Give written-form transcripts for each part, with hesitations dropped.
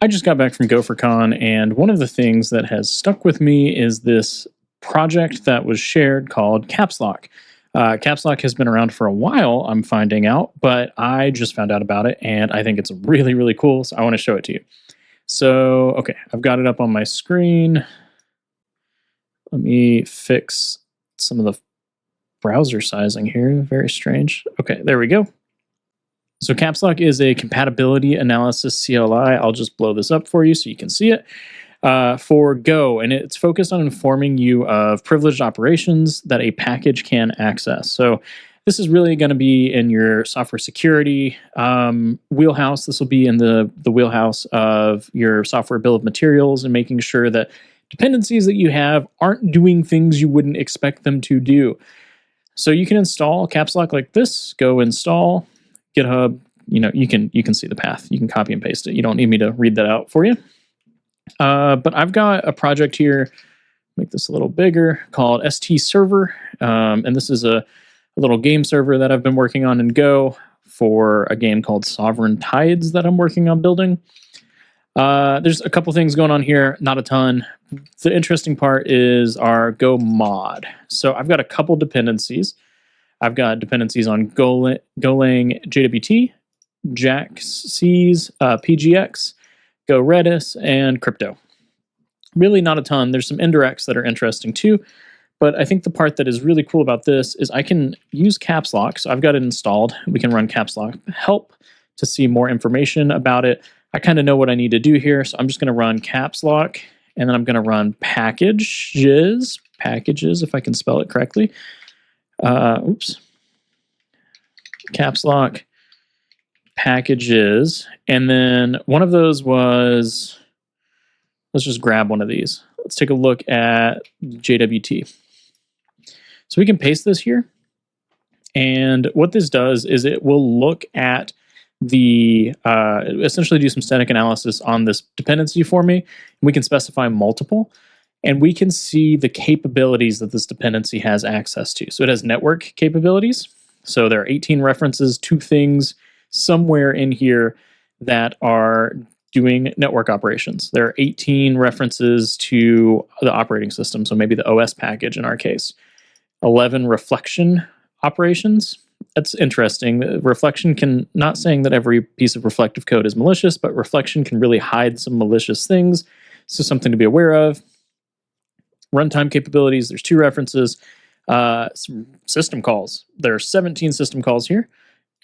I just got back from GopherCon, and one of the things that has stuck with me is this project that was shared called Capslock. Capslock has been around for a while, I'm finding out, but I just found out about it, and I think it's really, really cool, so I want to show it to you. So, okay, I've got it up on my screen. Let me fix some of the browser sizing here. Very strange. Okay, there we go. So Capslock is a compatibility analysis CLI. I'll just blow this up for you so you can see it. For Go, and it's focused on informing you of privileged operations that a package can access. So this is really going to be in your software security wheelhouse. This will be in the wheelhouse of your software bill of materials and making sure that dependencies that you have aren't doing things you wouldn't expect them to do. So you can install Capslock like this. Go install GitHub. You can see the path. You can copy and paste it. You don't need me to read that out for you. But I've got a project here, make this a little bigger, called ST Server. And this is a little game server that I've been working on in Go for a game called Sovereign Tides that I'm working on building. There's a couple things going on here, not a ton. The interesting part is our Go mod. So I've got a couple dependencies. I've got dependencies on Golang JWT, JAX-Cs, PGX, Go Redis, and crypto. Really not a ton. There's some indirects that are interesting too, but I think the part that is really cool about this is I can use Capslock. So I've got it installed. We can run Capslock help to see more information about it. I kind of know what I need to do here, so I'm just going to run Capslock, and then I'm going to run packages, if I can spell it correctly. Capslock packages, and then one of those was, let's just grab one of these. Let's take a look at JWT. So we can paste this here, and what this does is it will look at the essentially do some static analysis on this dependency for me. We can specify multiple, and we can see the capabilities that this dependency has access to. So it has network capabilities. So there are 18 references to things somewhere in here that are doing network operations. There are 18 references to the operating system, so maybe the OS package in our case. 11 reflection operations. That's interesting. Reflection can, not saying that every piece of reflective code is malicious, but reflection can really hide some malicious things. So something to be aware of. Runtime capabilities, there's 2 references. Some system calls. There are 17 system calls here.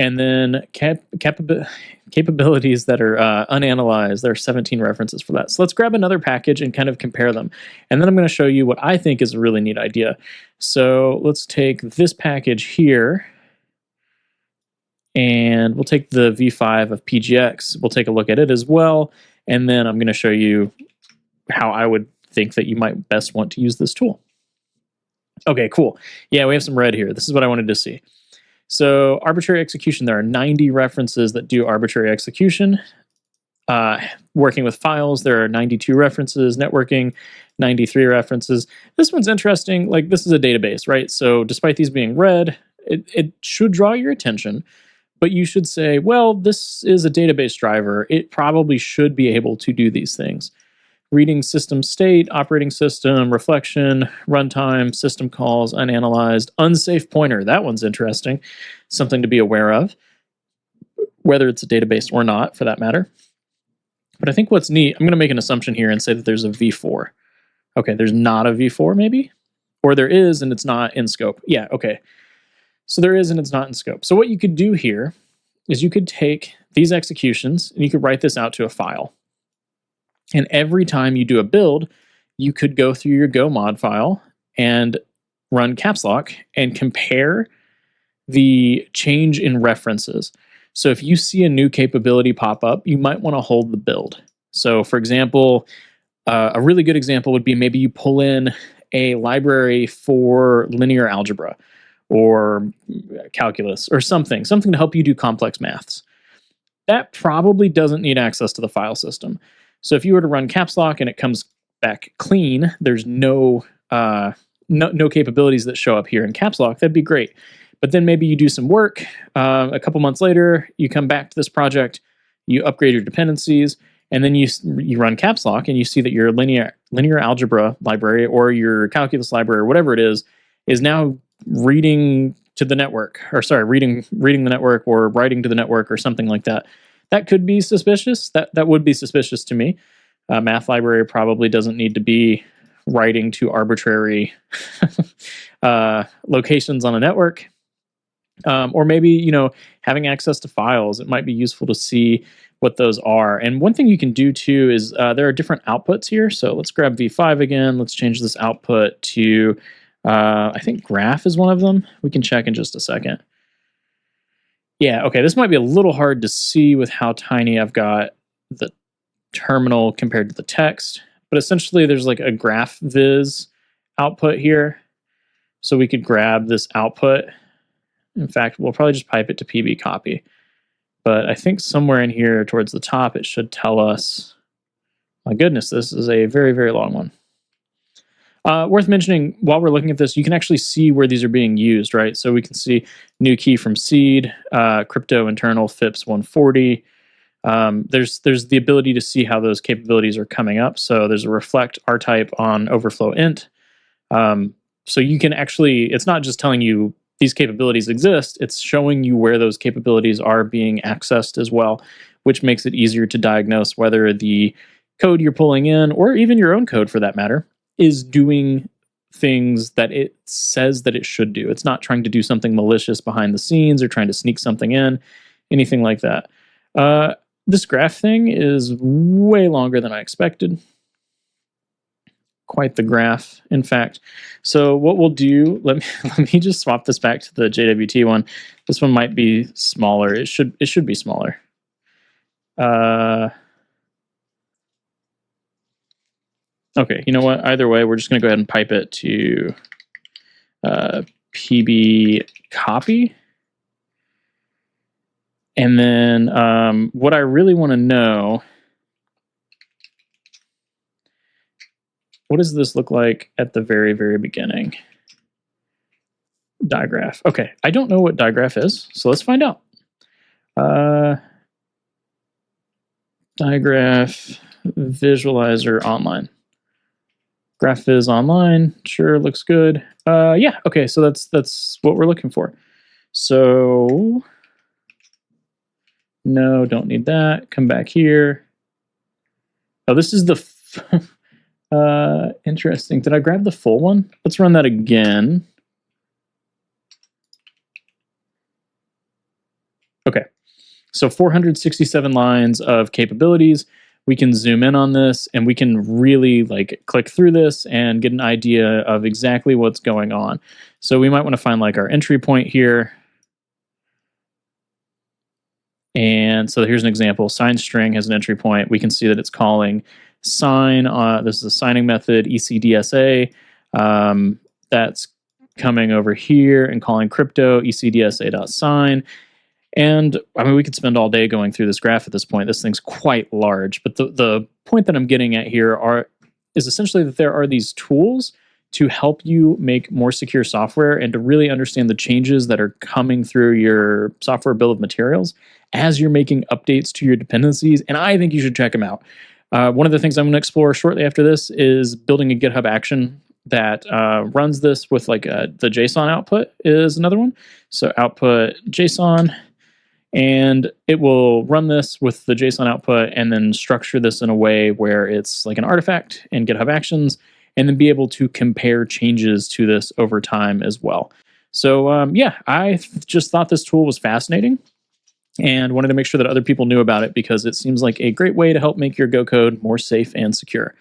And then capabilities that are unanalyzed, there are 17 references for that. So let's grab another package and kind of compare them. And then I'm going to show you what I think is a really neat idea. So let's take this package here, and we'll take the v5 of PGX. We'll take a look at it as well. And then I'm going to show you how I would think that you might best want to use this tool. Okay, cool. Yeah, we have some red here. This is what I wanted to see. So arbitrary execution, there are 90 references that do arbitrary execution. Working with files, there are 92 references. Networking, 93 references. This one's interesting. Like, this is a database, right? So despite these being red, it should draw your attention, but you should say, well, this is a database driver. It probably should be able to do these things. Reading system state, operating system, reflection, runtime, system calls, unanalyzed, unsafe pointer. That one's interesting. Something to be aware of, whether it's a database or not, for that matter. But I think what's neat, I'm going to make an assumption here and say that there's a v4. Okay, there's not a v4 maybe? Or there is and it's not in scope. Yeah, okay. So there is and it's not in scope. So what you could do here is you could take these executions and you could write this out to a file. And every time you do a build, you could go through your Go mod file and run Capslock and compare the change in references. So if you see a new capability pop up, you might want to hold the build. So for example, a really good example would be maybe you pull in a library for linear algebra or calculus or something to help you do complex maths. That probably doesn't need access to the file system. So if you were to run Capslock and it comes back clean, there's no capabilities that show up here in Capslock, that'd be great. But then maybe you do some work, a couple months later, you come back to this project, you upgrade your dependencies, And then you run Capslock and you see that your linear algebra library or your calculus library or whatever it is now reading to the network, or sorry, reading the network or writing to the network or something like that. That could be suspicious. That would be suspicious to me. Math library probably doesn't need to be writing to arbitrary locations on a network. Or maybe, having access to files. It might be useful to see what those are. And one thing you can do too is there are different outputs here. So let's grab V5 again. Let's change this output to, I think graph is one of them. We can check in just a second. Yeah, okay, this might be a little hard to see with how tiny I've got the terminal compared to the text. But essentially there's like a graph viz output here. So we could grab this output. In fact, we'll probably just pipe it to PB copy. But I think somewhere in here towards the top, it should tell us, my goodness, this is a very, very long one. Worth mentioning, while we're looking at this, you can actually see where these are being used, right? So we can see new key from seed, crypto internal FIPS 140. There's the ability to see how those capabilities are coming up. So there's a reflect R-type on overflow int. So you can actually, it's not just telling you these capabilities exist, it's showing you where those capabilities are being accessed as well, which makes it easier to diagnose whether the code you're pulling in, or even your own code for that matter, is doing things that it says that it should do. It's not trying to do something malicious behind the scenes or trying to sneak something in, anything like that. This graph thing is way longer than I expected. Quite the graph, in fact. So what we'll do, let me just swap this back to the JWT one. This one might be smaller. It should be smaller. Okay, you know what? Either way, we're just going to go ahead and pipe it to PB copy. And then what I really want to know, what does this look like at the very, very beginning? Digraph. Okay, I don't know what digraph is, so let's find out. Digraph visualizer online. GraphViz online, sure, looks good. Yeah, okay, so that's what we're looking for. So, no, don't need that. Come back here. Oh, this is the interesting. Did I grab the full one? Let's run that again. Okay, so 467 lines of capabilities. We can zoom in on this and we can really like click through this and get an idea of exactly what's going on. So we might want to find like our entry point here. And so here's an example. Sign string has an entry point. We can see that it's calling sign. This is a signing method, ECDSA. That's coming over here and calling crypto, ECDSA.sign. And I mean, we could spend all day going through this graph at this point. This thing's quite large. But the point that I'm getting at here is essentially that there are these tools to help you make more secure software and to really understand the changes that are coming through your software bill of materials as you're making updates to your dependencies. And I think you should check them out. One of the things I'm going to explore shortly after this is building a GitHub action that runs this with like the JSON output is another one. So output JSON. And it will run this with the JSON output and then structure this in a way where it's like an artifact in GitHub Actions, and then be able to compare changes to this over time as well. So yeah, I just thought this tool was fascinating and wanted to make sure that other people knew about it because it seems like a great way to help make your Go code more safe and secure.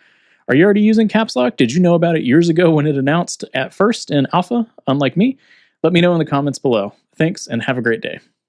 Are you already using Capslock? Did you know about it years ago when it announced at first in alpha, unlike me? Let me know in the comments below. Thanks and have a great day.